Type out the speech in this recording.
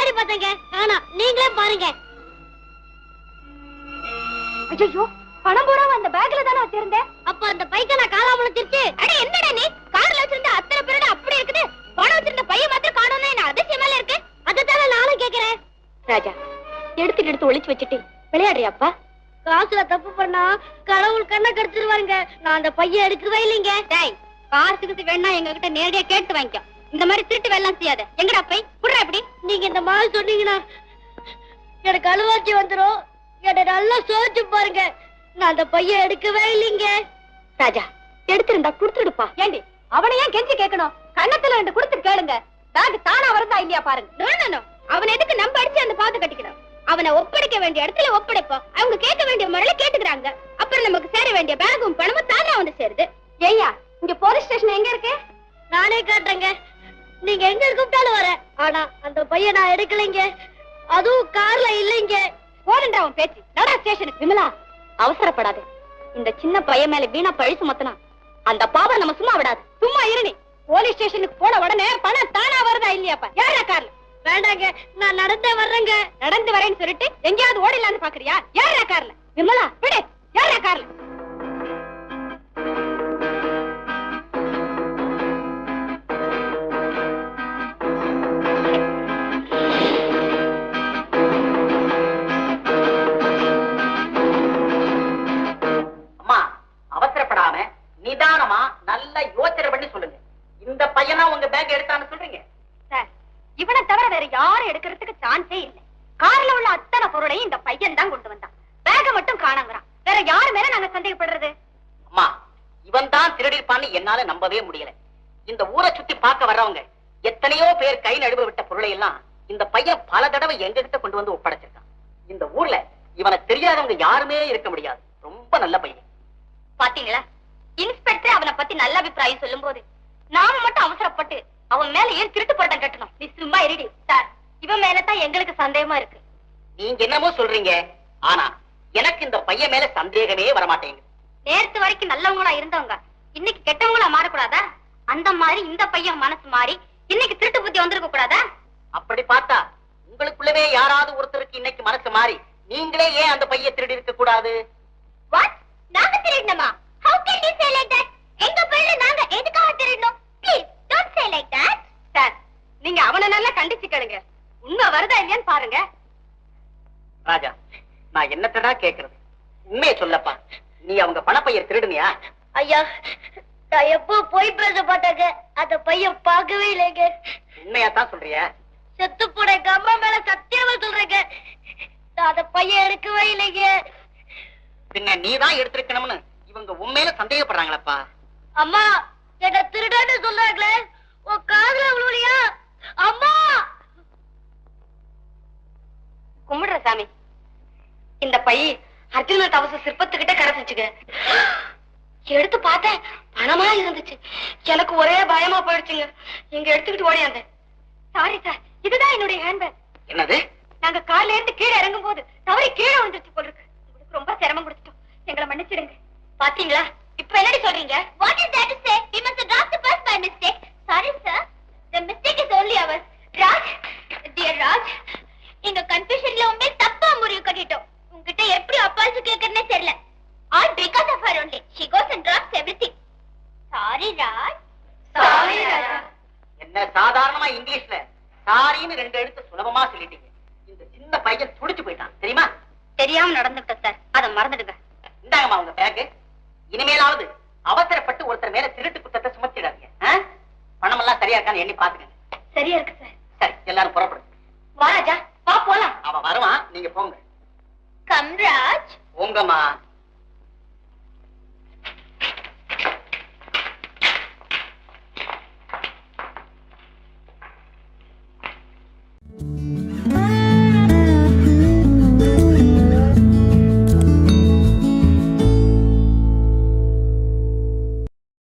தேடி பார்த்தங்க. ஆனா நீங்களே பாருங்க. ஐயோ, பணம் பூரா அந்த பேக்ல தானே வச்சிருந்தேன். அப்ப அந்த பைக்க நான் காணாம வச்சிருச்சு. அட என்னடா நீ கார்ல வச்சிருந்த அத்தனை பேரோட அப்படி இருக்குது. பணம் வச்சிருந்த பைய மாத்திரம் காணோம்னா என்ன அதிசயமால இருக்கு. அதத்தால நானும் கேக்குறேன். ராஜா, எடுத்து ஒளிச்சு வச்சுட்டு விளையாடுறியாப்பா? காசுல தப்பு பண்ணா கடவுள் கண்ணை கடிச்சிருவாங்க. நான் அந்த பைய எடுக்கவே இல்லைங்க. டேய், காசுக்கு வேணா எங்க கிட்ட நேரடியா கேட்டு வாங்கிக்கோ. இந்த மாதிரி திருட்டு வேலை செய்யாத. எங்கடா பை புடுறா இப்படி. நீங்க இந்த மாதிரி சொன்னீங்கன்னா எனக்கு அழுவாச்சி வந்துரும். என்ன நல்லா சோதிச்சு பாருங்க. நான் அந்த பைய எடுக்கவே இல்லைங்க. ராஜா, எடுத்திருந்தா குடுத்துடுப்பா. ஏண்டி அவனை ஏன் கெஞ்சி கேட்கணும்? கண்ணத்துல ரெண்டு குடுத்துட்டு கேளுங்க. பேக் தானா வருதா இல்லையா பாருங்க. அவன் எதுக்கு நம்ம அடிச்சு அந்த பாத்து கட்டிக்கணும்? அவனை ஒப்படைக்க வேண்டிய இடத்துல ஒப்படைப்போம். அவங்க கேட்க வேண்டிய முறையில கேட்டுக்கிறாங்க. அப்புறம் நமக்கு சேர வேண்டிய பேகும் பணமும் தானா வந்து சேருது. ஏய்யா, இங்க போலீஸ் ஸ்டேஷன் எங்க இருக்கு? நானே காட்டுறேங்க. நீங்க எங்க கூப்பிட்டாலும் வர. ஆனா அந்த பையன் நான் எடுக்கலைங்க. அதுவும் கார்ல இல்லைங்க. போறேன்டா அவன் பேச்சு. நடா ஸ்டேஷனுக்கு. விமலா, அவசரப்படாது. இந்த சின்ன பையன் மேல வீணா பழி சுமத்தினா அந்த பாவம் நம்ம சும்மா விடாது. சும்மா இருநீ. போலீஸ் ஸ்டேஷனுக்கு போன உடனே பணம் தானா வருதா இல்லையாப்பா? யாரா கார்ல? வேண்டாங்க, நான் நடந்தே வர்றேங்க. நடந்து வரேன்னு சொல்லிட்டு எங்கேயாவது ஓடிடலான்னு பாக்குறியா? யாரா கார்ல? விமலா விடு. யாரா கார்ல? அவசரப்படாம நிதானமா நல்ல யோசனை பண்ணி சொல்லுங்க. இந்த பையனா உங்க பேக் எடுத்தான்னு சொல்றீங்க? சார், இவனை தவிர வேற யாரும் எடுக்கிறதுக்கு சான்ஸே இல்லை. கார்ல உள்ள அத்தனை பொருளையும் இந்த பையன் தான் கொண்டு வந்தான். பேக மட்டும் காணாங்கிறான். வேற யாரு மேல நாங்க சந்தேகப்படுறது? அம்மா, இவன் தான் திருடிருப்பான்னு என்னால நம்பவே முடியல. இந்த ஊரை சுத்தி பார்க்க வர்றவங்க எத்தனையோ பேர் கை நழுவ விட்ட பொருளை எல்லாம் இந்த பையன் பல தடவை எங்க கிட்ட கொண்டு வந்து ஒப்படைச்சிருக்கான். இந்த ஊர்ல இவனை தெரியாதவங்க யாருமே இருக்க முடியாது. ரொம்ப நல்ல பையன். பாத்தீங்களா, இன்ஸ்பெக்டர் அவனை பத்தி நல்ல அபிப்பிராயம் சொல்லும் போது நாம மட்டும் அவசரப்பட்டு அவன் மேல ஏன் திருட்டு பட்டம் கட்டணும்? நீ சும்மா இருடி. சார், இவன் மேலதான் எங்களுக்கு சந்தேகமா இருக்கு. நீங்க என்னமோ சொல்றீங்க, ஆனா எனக்கு இந்த பையன் மேல சந்தேகமே வரமாட்டேங்குது. நேத்து வரைக்கும் நல்லவங்களா இருந்தவங்க இன்னைக்கு கெட்டவங்களா மாறக்கூடாதா? அந்த மாதிரி இந்த பையன் மனசு மாறி இன்னைக்கு திருட்டு புத்தி வந்திருக்க கூடாதா? அப்படி பார்த்தா உங்களுக்குள்ளவே யாராவது ஒருத்தருக்கு இன்னைக்கு மனசு மாறி நீங்களே ஏன் அந்த பையன் திருடி இருக்க கூடாது? வாட்? நாங்க திருடணுமா? How can you say like that? எங்க பையல நாங்க எதுக்காக திருடணும்? Please don't say like that. Sir, நீங்க அவனை நல்லா கண்டிச்சு கேளுங்க. உண்மை வருதா இல்லையான்னு பாருங்க. ராஜா, நான் என்னத்தடா கேக்குறது? உண்மையை சொல்லப்பா. நீ அவங்க பணப்பைய திருடுனியா? ஐயா, நான் எப்போ போய் பேச மாட்டாங்க. அந்த பையன் பார்க்கவே இல்லைங்க. உண்மையாத்தான் சொல்றியா? செத்து போட எங்க அம்மா மேல சத்தியமா சொல்றேங்க. நான் அந்த பையன் எடுக்கவே இல்லைங்க. பின்ன நீதான் எடுத்திருக்கணும்னு இவங்க உண்மையில சந்தேகப்படுறாங்களப்பா. அம்மா, என்ன திருடன்னு சொல்றாங்களே, உன் காதுல விழுவலையா? அம்மா, கும்பிடுற சாமி. இந்த பை அர்ஜுன தவச சிற்பத்துக்கிட்ட கரை செஞ்சுக்க. எடுத்து பார்த்தேன், பணமா இருந்துச்சு. எனக்கு ஒரே பயமா போயிடுச்சுங்க. இங்க எடுத்துக்கிட்டு ஓடியாந்தேன். சாரி சார், இதுதான் என்னுடைய ஹேண்ட்பேக். என்னது? நாங்க கார்ல இருந்து கீழே இறங்கும் போது தவறி கீழே வந்துருச்சு போல இருக்கு. உங்களுக்கு ரொம்ப சிரமம் கொடுத்துட்டோம். எங்களை மன்னிச்சிடுங்க. பாத்தீங்களா, இப்ப என்னடி சொல்றீங்க? What is that to say? We must have dropped the bus by mistake. Sorry sir, the mistake is only ours. Raj, dear Raj, எங்க கன்ஃபியூஷன்ல உண்மை தப்பா முடிவு கட்டிட்டோம். உங்ககிட்ட எப்படி அப்பால்ஸ் கேட்கறனே தெரியல. All because of her only. She goes and drops everything. Sorry Raj. Sorry Raja. என்ன சாதாரணமா இங்கிலீஷ்ல சாரின்னு ரெண்டு எழுத்து சுலபமா சொல்லிட்டீங்க. இந்த சின்ன பையன் துடிச்சு போயிட்டான் தெரியுமா? தெரியாம நடந்துட்டேன் சார், அதை மறந்துடுங்க. இந்தாங்கம்மா உங்க பேக்கு. இனிமேலாவது அவசரப்பட்டு ஒருத்தர் மேல திருட்டு குற்றத்தை சுமத்திடாதீங்க. பணம் எல்லாம் சரியா இருக்கான்னு எண்ணி பாத்துக்கங்க. சரியா இருக்கு சார். சரி, எல்லாரும் புறப்படும். வா ராஜா, வா போலாம். அவன் வருவான், நீங்க போங்க. கம் ராஜ். போங்கம்மா.